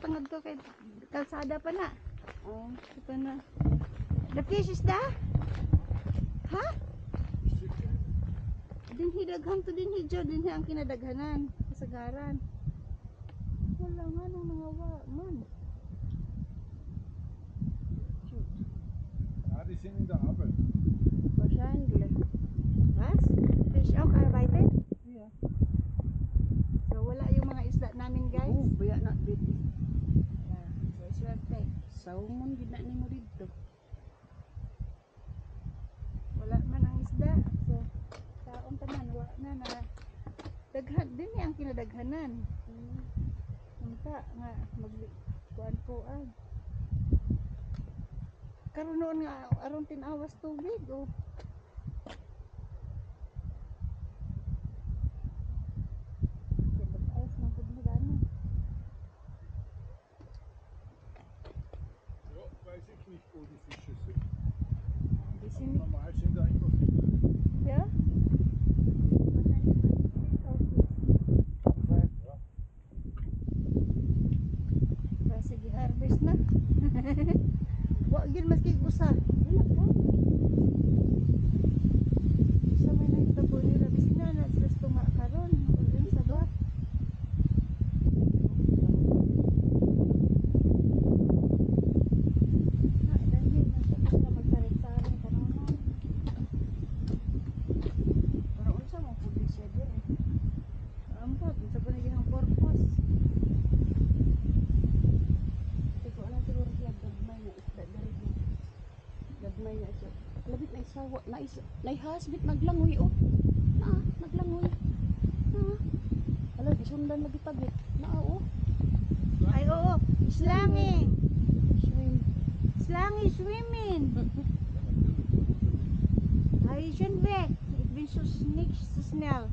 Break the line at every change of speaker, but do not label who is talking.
tangad to kay kalsada pa na.
Oh.
Ito na. The fish is da? Ha? Dinhi daghan to dinhi jo, dinhi ang kinadaghanan, kasagaran. Wala nga nung mga man. Shoot.
Ja, die sind in der Arbeit.
Wahrscheinlich. Was? Fish auch arbeitet?
Yeah.
So wala yung mga isda namin guys.
Oh, baya na bit.
Yeah, so swerte.
Salmon gid na nimo dito.
Wala man ang isda. So taong tanan wa na daghan din ang kinadaghanan. Unta nga magkuan ko ay. Karon noon nga aron tinawas tubig o. Ayos man pud mo gani.
Ja, weiß ich nicht, wo die Fische sind.
Di sini.
Normal sind da immer Fische.
Ja?
Ja.
Basta gi-harvest na. Wa gyud maski usa.
Wala ka.
Sa may nagtabo nila bisin na sila tunga karon. Ulit sa ba? Ah, dahil nagtapos na magsarit-sarit kanonon.
Pero unsa mo pud siya dire?
Ampot, sa panigihang purpose.
Tiko na siguro siya gagmay na isda dire. Gagmay na siya. Labit na isawa na naihasbit naglangoy oh. Naglangoy. Ala gisundan lagi tagit. Oh.
Ay oo, slangi.
Swim.
Slangi swimming. Ay, schon weg. Ich bin so nicht so schnell.